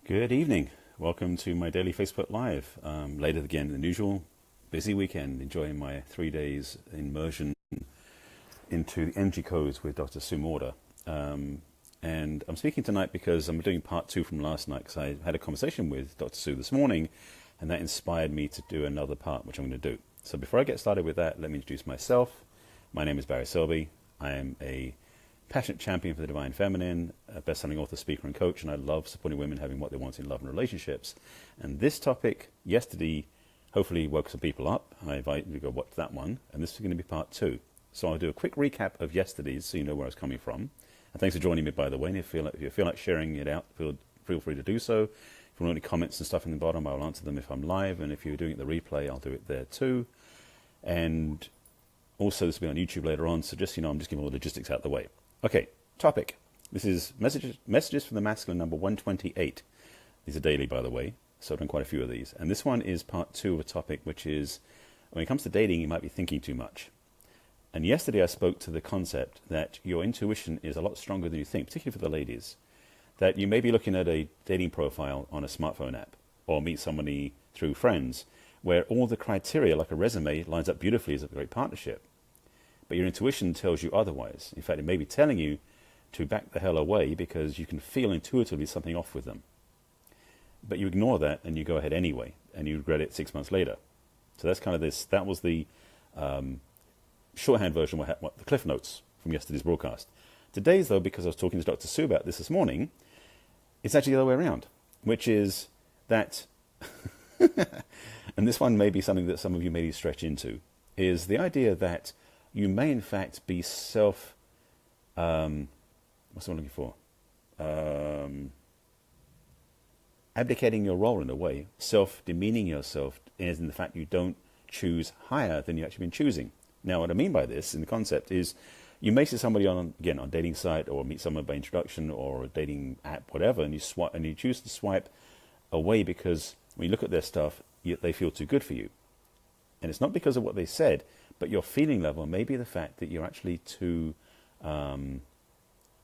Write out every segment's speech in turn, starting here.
Good evening. Welcome to my daily Facebook Live. Later again than usual. Busy weekend, enjoying my 3 days immersion into the energy codes with Dr. Sue Morder. And I'm speaking tonight because I'm doing part two from last night because I had a conversation with Dr. Sue this morning and that inspired me to do another part, which I'm going to do. So before I get started with that, let me introduce myself. My name is Barry Selby. I am a passionate champion for the divine feminine, a best-selling author, speaker, and coach, and I love supporting women having what they want in love and relationships. And this topic, yesterday, hopefully woke some people up. I invite you to go watch that one, and this is going to be part two. So I'll do a quick recap of yesterday's so you know where I was coming from. And thanks for joining me, by the way. And if you feel like sharing it out, feel free to do so. If you want any comments and stuff in the bottom, I'll answer them if I'm live, and if you're doing it the replay, I'll do it there too. And also, this will be on YouTube later on, so just, I'm just giving all the logistics out the way. Okay, topic. This is messages from the masculine number 128. These are daily, by the way, so I've done quite a few of these. And this one is part two of a topic, which is, when it comes to dating, you might be thinking too much. And yesterday I spoke to the concept that your intuition is a lot stronger than you think, particularly for the ladies. That you may be looking at a dating profile on a smartphone app, or meet somebody through friends, where all the criteria, like a resume, lines up beautifully as a great partnership. But your intuition tells you otherwise. In fact, it may be telling you to back the hell away because you can feel intuitively something off with them. But you ignore that and you go ahead anyway, and you regret it 6 months later. So that's kind of this. That was the shorthand version, what the cliff notes from yesterday's broadcast. Today's, though, because I was talking to Dr. Sue about this morning, it's actually the other way around, which is that, and this one may be something that some of you may stretch into, is the idea that you may in fact be what's what I'm looking for? Abdicating your role in a way, self-demeaning yourself as in the fact you don't choose higher than you've actually been choosing. Now, what I mean by this in the concept is you may see somebody on a dating site or meet someone by introduction or a dating app, whatever, and you choose to swipe away because when you look at their stuff, they feel too good for you. And it's not because of what they said, but your feeling level may be the fact that you're actually too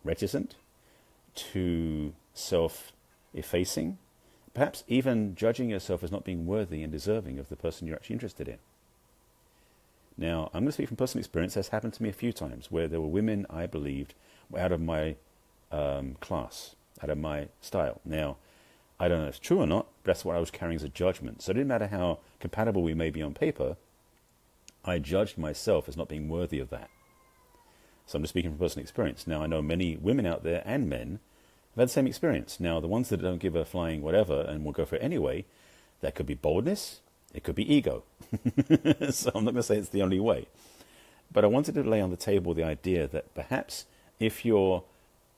reticent, too self-effacing, perhaps even judging yourself as not being worthy and deserving of the person you're actually interested in. Now, I'm going to speak from personal experience. That's happened to me a few times where there were women I believed were out of my class, out of my style. Now, I don't know if it's true or not, but that's what I was carrying as a judgment. So it didn't matter how compatible we may be on paper, I judged myself as not being worthy of that. So I'm just speaking from personal experience. Now, I know many women out there and men have had the same experience. Now, the ones that don't give a flying whatever and will go for it anyway, that could be boldness, it could be ego. So I'm not going to say it's the only way. But I wanted to lay on the table the idea that perhaps if you're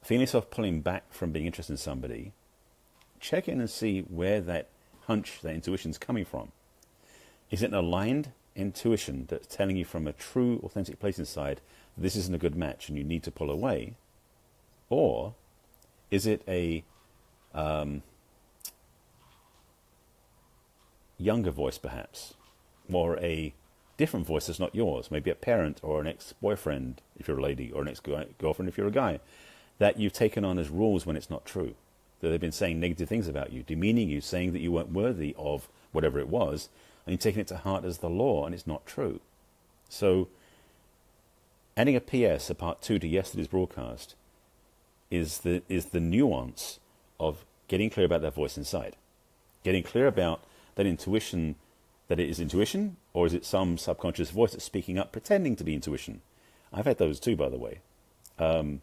feeling yourself pulling back from being interested in somebody, check in and see where that hunch, that intuition is coming from. Is it an aligned intuition that's telling you from a true, authentic place inside that this isn't a good match and you need to pull away? Or is it a younger voice, perhaps, or a different voice that's not yours, maybe a parent or an ex-boyfriend if you're a lady, or an ex-girlfriend if you're a guy, that you've taken on as rules when it's not true? That they've been saying negative things about you, demeaning you, saying that you weren't worthy of whatever it was, and you're taking it to heart as the law, and it's not true. So, adding a PS, a part two to yesterday's broadcast, is the nuance of getting clear about that voice inside. Getting clear about that intuition, that it is intuition, or is it some subconscious voice that's speaking up, pretending to be intuition? I've had those too, by the way. I'm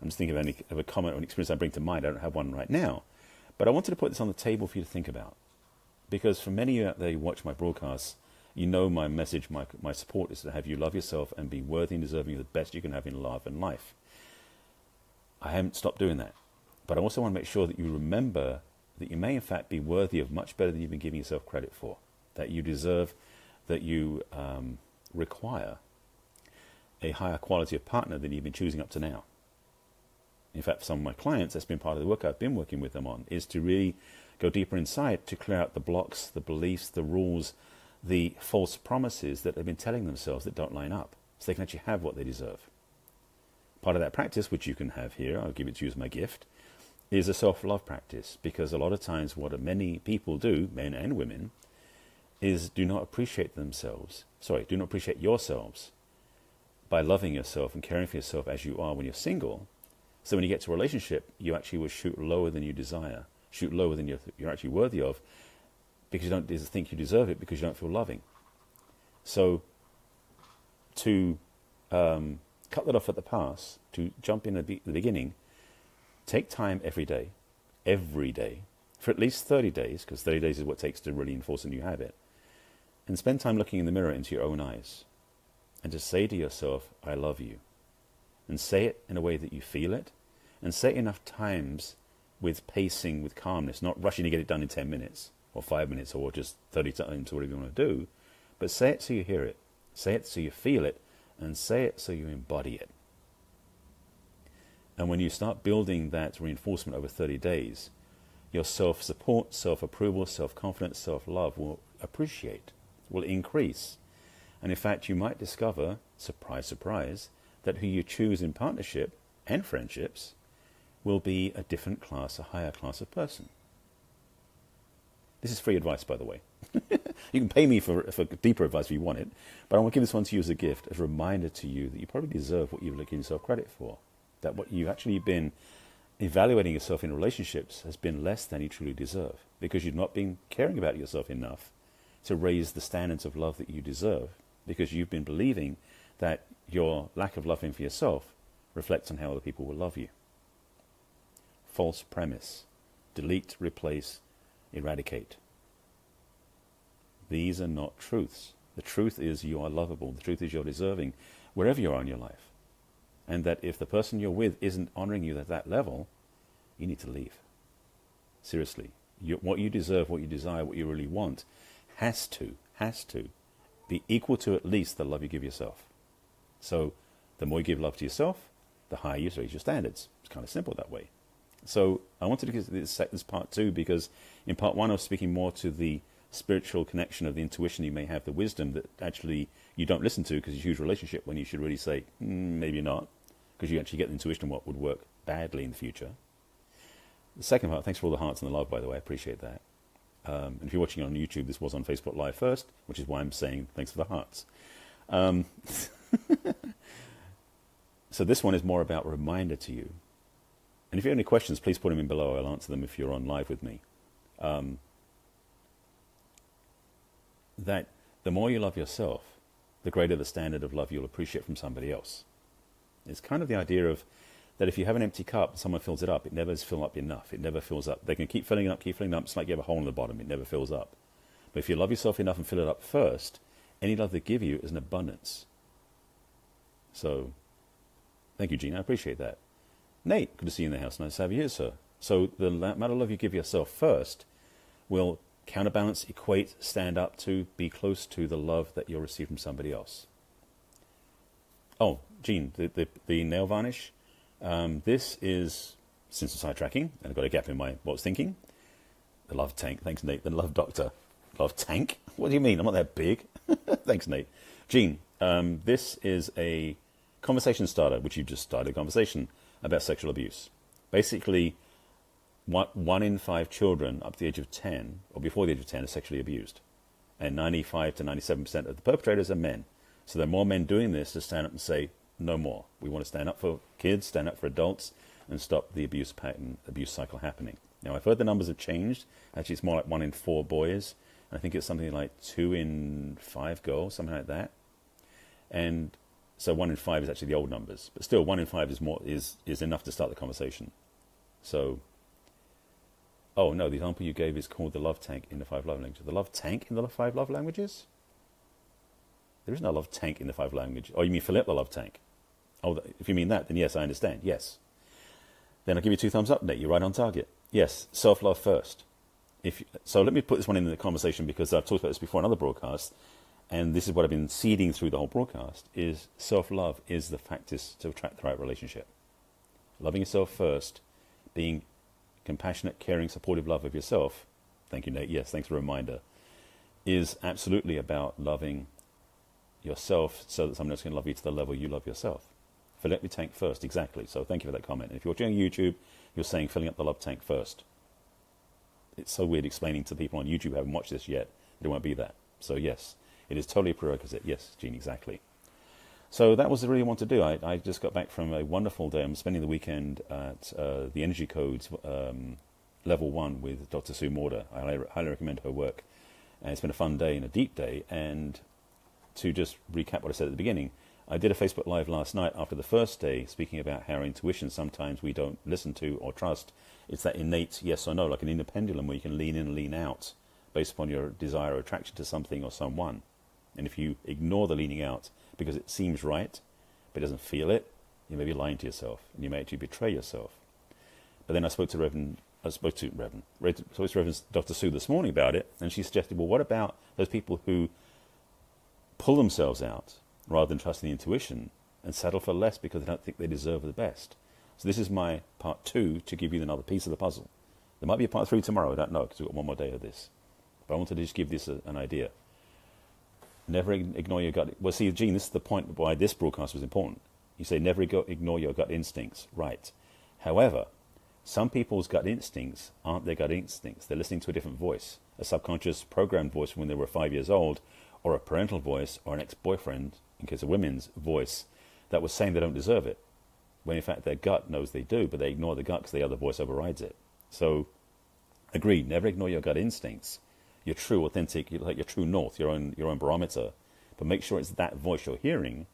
just thinking of a comment or an experience I bring to mind. I don't have one right now. But I wanted to put this on the table for you to think about. Because for many of you out there who watch my broadcasts, you know my message, my support is to have you love yourself and be worthy and deserving of the best you can have in love and life. I haven't stopped doing that. But I also want to make sure that you remember that you may in fact be worthy of much better than you've been giving yourself credit for. That you deserve, that you require a higher quality of partner than you've been choosing up to now. In fact, for some of my clients, that's been part of the work I've been working with them on, is to really go deeper inside to clear out the blocks, the beliefs, the rules, the false promises that they've been telling themselves that don't line up, so they can actually have what they deserve. Part of that practice, which you can have here, I'll give it to you as my gift, is a self-love practice, because a lot of times what many people do, men and women, is do not appreciate yourselves by loving yourself and caring for yourself as you are when you're single. So when you get to a relationship, you actually will shoot lower than you desire, shoot lower than you're actually worthy of, because you don't think you deserve it, because you don't feel loving. So to cut that off at the pass, to jump in at the beginning, take time every day, for at least 30 days, because 30 days is what it takes to really enforce a new habit, and spend time looking in the mirror into your own eyes, and just say to yourself, I love you. And say it in a way that you feel it, and say it enough times with pacing, with calmness, not rushing to get it done in 10 minutes, or 5 minutes, or just 30 times, whatever you want to do, but say it so you hear it, say it so you feel it, and say it so you embody it. And when you start building that reinforcement over 30 days, your self-support, self-approval, self-confidence, self-love will will increase. And in fact, you might discover, surprise, surprise, that who you choose in partnership and friendships will be a different class, a higher class of person. This is free advice, by the way. You can pay me for deeper advice if you want it, but I want to give this one to you as a gift, as a reminder to you that you probably deserve what you've given yourself credit for. That what you've actually been evaluating yourself in relationships has been less than you truly deserve, because you've not been caring about yourself enough to raise the standards of love that you deserve, because you've been believing that your lack of loving for yourself reflects on how other people will love you. False premise. Delete, replace, eradicate. These are not truths. The truth is you are lovable. The truth is you're deserving wherever you are in your life. And that if the person you're with isn't honoring you at that level, you need to leave. Seriously. What you deserve, what you desire, what you really want has to be equal to at least the love you give yourself. So the more you give love to yourself, the higher you raise your standards. It's kind of simple that way. So I wanted to get this part two, because in part one I was speaking more to the spiritual connection of the intuition you may have, the wisdom that actually you don't listen to because it's a huge relationship, when you should really say, maybe not, because you actually get the intuition of what would work badly in the future. The second part, thanks for all the hearts and the love, by the way, I appreciate that. And if you're watching on YouTube, this was on Facebook Live first, which is why I'm saying thanks for the hearts. So this one is more about a reminder to you. And if you have any questions, please put them in below. I'll answer them if you're on live with me. That the more you love yourself, the greater the standard of love you'll appreciate from somebody else. It's kind of the idea of that if you have an empty cup and someone fills it up, it never is filled up enough. It never fills up. They can keep filling it up, keep filling it up. It's like you have a hole in the bottom. It never fills up. But if you love yourself enough and fill it up first, any love they give you is an abundance. So, thank you, Gina. I appreciate that. Nate, good to see you in the house. Nice to have you here, sir. So the amount of love you give yourself first will counterbalance, equate, stand up to, be close to the love that you'll receive from somebody else. Oh, Gene, the nail varnish. This is, since I'm sidetracking, and I've got a gap in what I was thinking, the love tank. Thanks, Nate. The love doctor. Love tank? What do you mean? I'm not that big. Thanks, Nate. Gene, this is a conversation starter, which you've just started a conversation about sexual abuse. Basically, 1 in 5 children up to the age of 10, or before the age of 10, are sexually abused. And 95 to 97% of the perpetrators are men. So there are more men doing this to stand up and say, no more. We want to stand up for kids, stand up for adults, and stop the abuse pattern, abuse cycle happening. Now, I've heard the numbers have changed. Actually, it's more like 1 in 4 boys. I think it's something like 2 in 5 girls, something like that. And so 1 in 5 is actually the old numbers. But still, 1 in 5 is enough to start the conversation. So, oh no, the example you gave is called the love tank in the 5 love languages. The love tank in the 5 love languages? There is no love tank in the 5 languages. Oh, you mean Philip the love tank? Oh, if you mean that, then yes, I understand. Yes. Then I'll give you 2 thumbs up, Nate. You're right on target. Yes, self-love first. So let me put this one in the conversation, because I've talked about this before in other broadcasts, and this is what I've been seeding through the whole broadcast, is self-love is the factors to attract the right relationship. Loving yourself first, being compassionate, caring, supportive love of yourself, thank you, Nate, yes, thanks for the reminder, is absolutely about loving yourself so that someone else can love you to the level you love yourself. Philip the tank first, exactly. So thank you for that comment. And if you're watching on YouTube, you're saying filling up the love tank first. It's so weird explaining to people on YouTube who haven't watched this yet. It won't be that. So yes, it is totally a prerequisite. Yes, Gene, exactly. So that was what I really want to do. I just got back from a wonderful day. I'm spending the weekend at the Energy Codes Level 1 with Dr. Sue Morder. I highly recommend her work. And it's been a fun day and a deep day. And to just recap what I said at the beginning, I did a Facebook Live last night after the first day, speaking about how intuition sometimes we don't listen to or trust. It's that innate yes or no, like an inner pendulum where you can lean in and lean out based upon your desire or attraction to something or someone. And if you ignore the leaning out because it seems right, but doesn't feel it, you may be lying to yourself, and you may actually betray yourself. But then I spoke to Reverend Dr. Sue this morning about it, and she suggested, well, what about those people who pull themselves out rather than trusting the intuition and settle for less because they don't think they deserve the best? So this is my part 2 to give you another piece of the puzzle. There might be a part 3 tomorrow, I don't know, because we've got one more day of this. But I wanted to just give this an idea. Never ignore your gut. Well, see, Gene, this is the point why this broadcast was important. You say never ignore your gut instincts. Right. However, some people's gut instincts aren't their gut instincts. They're listening to a different voice, a subconscious programmed voice from when they were 5 years old, or a parental voice, or an ex-boyfriend, in case of women's voice, that was saying they don't deserve it, when in fact their gut knows they do, but they ignore the gut because the other voice overrides it. So, agreed, never ignore your gut instincts. Your true, authentic, like your true north, your own barometer. But make sure it's that voice you're hearing,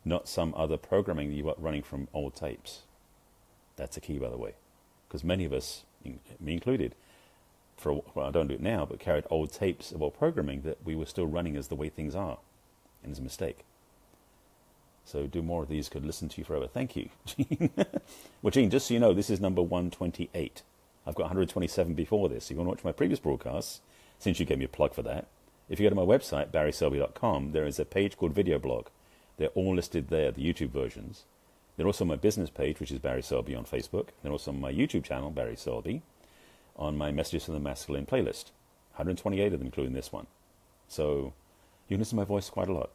not some other programming that you are running from old tapes. That's a key, by the way. Because many of us, me included, I don't do it now, but carried old tapes of old programming that we were still running as the way things are. And it's a mistake. So do more of these, could listen to you forever. Thank you, Gene. Well, Gene, just so you know, this is number 128. I've got 127 before this. If you want to watch my previous broadcasts, since you gave me a plug for that, if you go to my website, barryselby.com, there is a page called Video Blog. They're all listed there, the YouTube versions. They're also on my business page, which is Barry Selby on Facebook. They're also on my YouTube channel, Barry Selby, on my Messages from the Masculine playlist. 128 of them, including this one. So you listen to my voice quite a lot.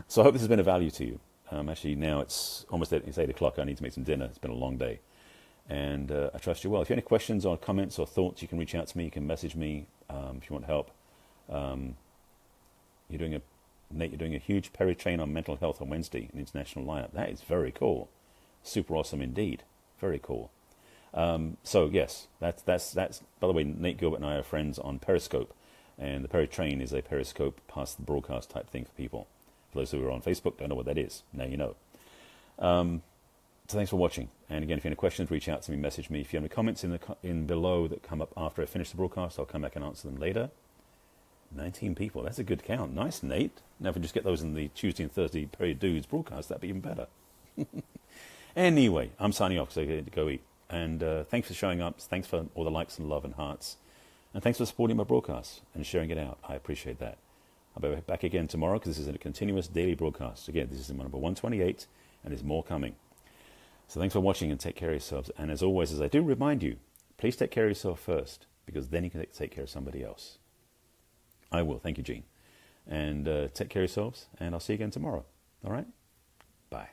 So I hope this has been of value to you. Actually, now it's almost 8 o'clock. I need to make some dinner. It's been a long day. And I trust you well. If you have any questions or comments or thoughts, you can reach out to me. You can message me if you want help. Nate, you're doing a huge peri-train on mental health on Wednesday, an international lineup. That is very cool. Super awesome indeed. Very cool. So yes, that's. By the way, Nate Gilbert and I are friends on Periscope, and the peri-train is a Periscope past the broadcast type thing for people. For those who are on Facebook, don't know what that is. Now you know. So thanks for watching. And again, if you have any questions, reach out to me, message me. If you have any comments in below that come up after I finish the broadcast, I'll come back and answer them later. 19 people. That's a good count. Nice, Nate. Now, if we just get those in the Tuesday and Thursday Period Dudes broadcast, that'd be even better. Anyway, I'm signing off because I get to go eat. And thanks for showing up. Thanks for all the likes and love and hearts. And thanks for supporting my broadcast and sharing it out. I appreciate that. I'll be back again tomorrow because this is a continuous daily broadcast. Again, this is number 128, and there's more coming. So thanks for watching and take care of yourselves. And as always, as I do remind you, please take care of yourself first, because then you can take care of somebody else. I will. Thank you, Gene. And take care of yourselves, and I'll see you again tomorrow. All right? Bye.